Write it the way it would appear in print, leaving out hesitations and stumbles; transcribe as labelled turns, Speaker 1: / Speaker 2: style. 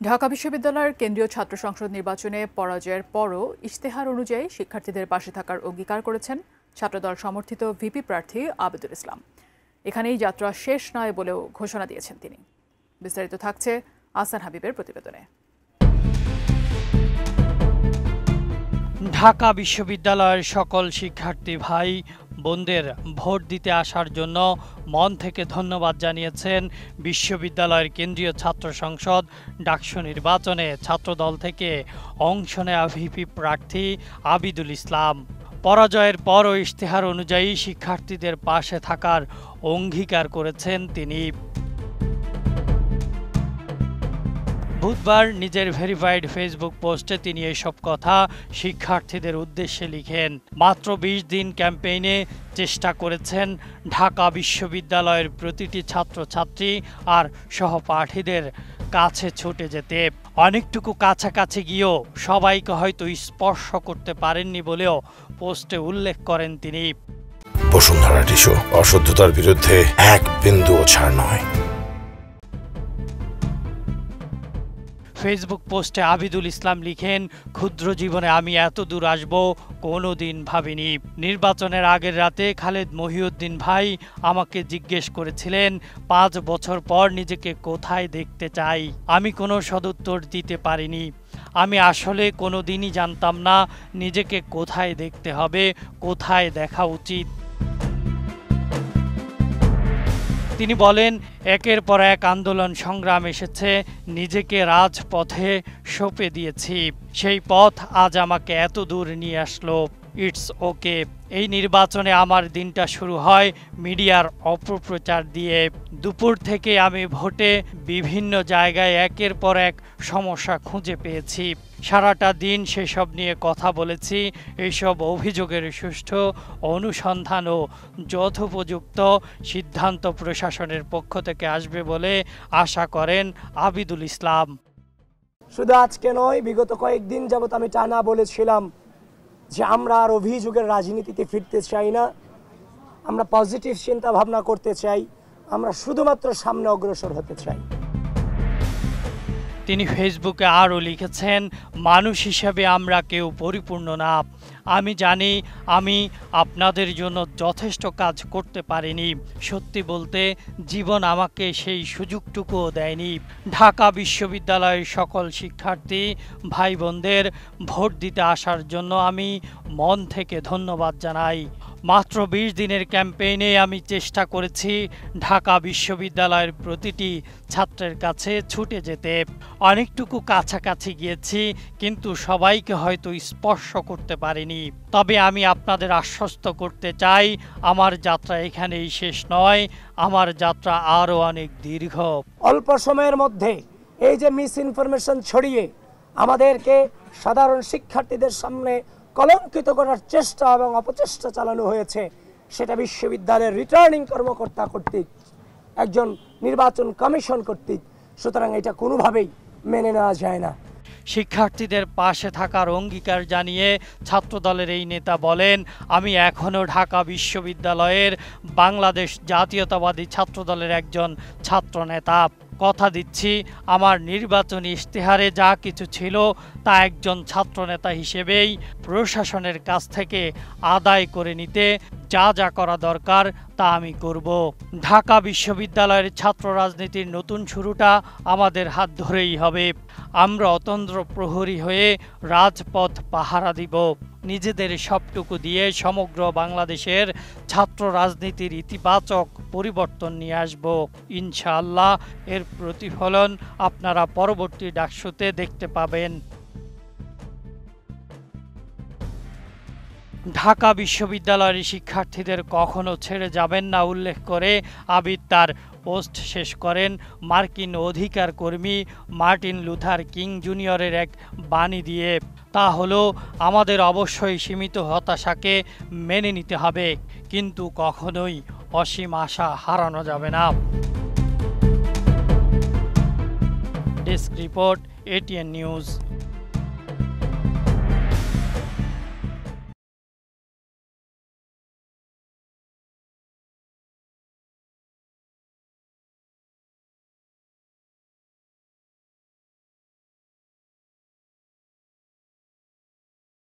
Speaker 1: ঢাকা বিশ্ববিদ্যালয়ের কেন্দ্রীয় ছাত্র সংসদ নির্বাচনে পরাজয়ের পরও ইশতেহার অনুযায়ী শিক্ষার্থীদের পাশে থাকার অঙ্গীকার করেছেন ছাত্রদল সমর্থিত ভিপি প্রার্থী আবিদুল ইসলাম। এখানেই যাত্রা শেষ নয় বলেও ঘোষণা দিয়েছেন তিনি। বিস্তারিত থাকছে আহসান হাবিবের প্রতিবেদনে।
Speaker 2: ঢাকা বিশ্ববিদ্যালয়ের সকল শিক্ষার্থী ভাই বোনদের ভোট দিতে আসার জন্য মন থেকে ধন্যবাদ জানিয়েছেন বিশ্ববিদ্যালয়ের কেন্দ্রীয় ছাত্র সংসদ ডাকসু নির্বাচনে ছাত্রদল থেকে অংশ নেওয়া ভিপি প্রার্থী আবিদুল ইসলাম। পরাজয়ের পরও ইশতেহার অনুযায়ী শিক্ষার্থীদের পাশে থাকার অঙ্গীকার করেছেন তিনি। বুধবার নিজের ভেরিফাইড ফেসবুক পোস্টে তিনি এসব কথা শিক্ষার্থীদের উদ্দেশ্যে লিখেন। মাত্র ২০ দিন ক্যাম্পেইনে চেষ্টা করেছেন ঢাকা বিশ্ববিদ্যালয়ের প্রতিটি ছাত্রছাত্রী আর সহপাঠীদের কাছে ছুটে যেতে। অনেকটুকু কাছাকাছি গিয়েও সবাইকে হয়তো স্পর্শ করতে পারেননি বলেও পোস্টে উল্লেখ করেন তিনি।
Speaker 3: বসুন্ধরা টিস্যু, অশুদ্ধতার বিরুদ্ধে এক বিন্দুও ছাড় নয়।
Speaker 2: ফেসবুক পোস্টে আবিদুল ইসলাম লিখেন, ক্ষুদ্র জীবনে আমি এত দূর আসব কোনোদিন ভাবিনি। নির্বাচনের আগের রাতে খালেদ মহিউদ্দিন ভাই আমাকে জিজ্ঞেস করেছিলেন ৫ বছর পর নিজেকে কোথায় দেখতে চাই। আমি কোনো সদুত্তর দিতে পারিনি। আমি আসলে কোনোদিনই জানতাম না নিজেকে কোথায় দেখতে হবে, কোথায় দেখা উচিত। তিনি বলেন, একের পর এক আন্দোলন সংগ্রাম এসেছে, নিজেকে রাজপথে সঁপে দিয়েছি। সেই পথ আজ আমাকে এত দূর নিয়ে আসলো। It's okay. এই নির্বাচনে আমার দিনটা শুরু হয় মিডিয়ার অপপ্রচার দিয়ে। দুপুর থেকে আমি ভোটে বিভিন্ন জায়গায় একের পর এক সমস্যা খুঁজে পেয়েছি। সারাটা দিন সেসব নিয়ে কথা বলেছি। এইসব অভিযোগের সুষ্ঠু অনুসন্ধান ও যথোপযুক্ত সিদ্ধান্ত প্রশাসনের পক্ষ থেকে আসবে বলে আশা করেন আবিদুল ইসলাম।
Speaker 4: শুধু আজকে নয়, বিগত কয়েকদিন যাবত আমি টানা বলেছিলাম যে আমরা আর অভিযোগের রাজনীতিতে ফিরতে চাই না। আমরা পজিটিভ চিন্তা ভাবনা করতে চাই। আমরা শুধুমাত্র সামনে অগ্রসর হতে চাই।
Speaker 2: তিনি ফেসবুকে আরও লিখেছেন, মানুষ হিসেবে আমরা কেউ পরিপূর্ণ না। আমি জানি আমি আপনাদের জন্য যথেষ্ট কাজ করতে পারিনি। সত্যি বলতে জীবন আমাকে সেই সুযোগটুকুও দেয়নি। ঢাকা বিশ্ববিদ্যালয়ের সকল শিক্ষার্থী ভাই বোনদের ভোট দিতে আসার জন্য আমি মন থেকে ধন্যবাদ জানাই। মাত্র ২০ দিনের ক্যাম্পেইনে আমি চেষ্টা করেছি ঢাকা বিশ্ববিদ্যালয়ের প্রতিটি ছাত্রের কাছে ছুটে যেতে। অনেকটুকু কাছাকাছি গিয়েছি, কিন্তু সবাইকে হয়তো স্পর্শ করতে পারিনি। তবে আমি আপনাদের আশ্বস্ত করতে চাই, আমার যাত্রা এখানেই শেষ নয়, আমার যাত্রা আরও অনেক দীর্ঘ।
Speaker 4: অল্প সময়ের মধ্যে এই যে মিস ইনফরমেশন ছড়িয়ে আমাদেরকে সাধারণ শিক্ষার্থীদের সামনে কলঙ্কিত করার চেষ্টা এবং অপচেষ্টা চালানো হয়েছে, সেটা বিশ্ববিদ্যালয়ের রিটার্নিং কর্মকর্তা কর্তৃক, একজন নির্বাচন কমিশন কর্তৃক। সুতরাং এটা কোনোভাবেই মেনে নেওয়া যায় না।
Speaker 2: শিক্ষার্থীদের পাশে থাকার অঙ্গীকার জানিয়ে ছাত্রদলের এই নেতা বলেন, আমি এখনও ঢাকা বিশ্ববিদ্যালয়ের বাংলাদেশ জাতীয়তাবাদী ছাত্রদলের একজন ছাত্রনেতা। কথা দিচ্ছি, আমার নির্বাচনী ইশতেহারে যা কিছু ছিল তা একজন ছাত্রনেতা হিসেবেই প্রশাসনের কাছ থেকে আদায় করে নিতে যা যা করা দরকার তা আমি করব। ঢাকা বিশ্ববিদ্যালয়ের ছাত্র রাজনীতির নতুন শুরুটা আমাদের হাত ধরেই হবে। আমরা অতন্দ্র প্রহরী হয়ে রাজপথ পাহারা দিব। নিজেদের সবটুকু দিয়ে সমগ্র বাংলাদেশের ছাত্র রাজনীতির ইতিবাচক পরিবর্তন নিয়ে আসব। ইনশাআল্লাহ এর প্রতিফলন আপনারা পরবর্তী ডাকসুতে দেখতে পাবেন। ঢাকা বিশ্ববিদ্যালয়ের শিক্ষার্থীদের কখনো ছেড়ে যাবেন না উল্লেখ করে আবিদ তার পোস্ট শেষ করেন মার্কিন অধিকার কর্মী মার্টিন লুথার কিং জুনিয়রের এক বাণী দিয়ে। তা হলো, আমাদের অবশ্যই সীমিত হতাশাকে মেনে নিতে হবে, কিন্তু কখনোই অসীম আশা হারানো যাবে না। Desk report, ATN news.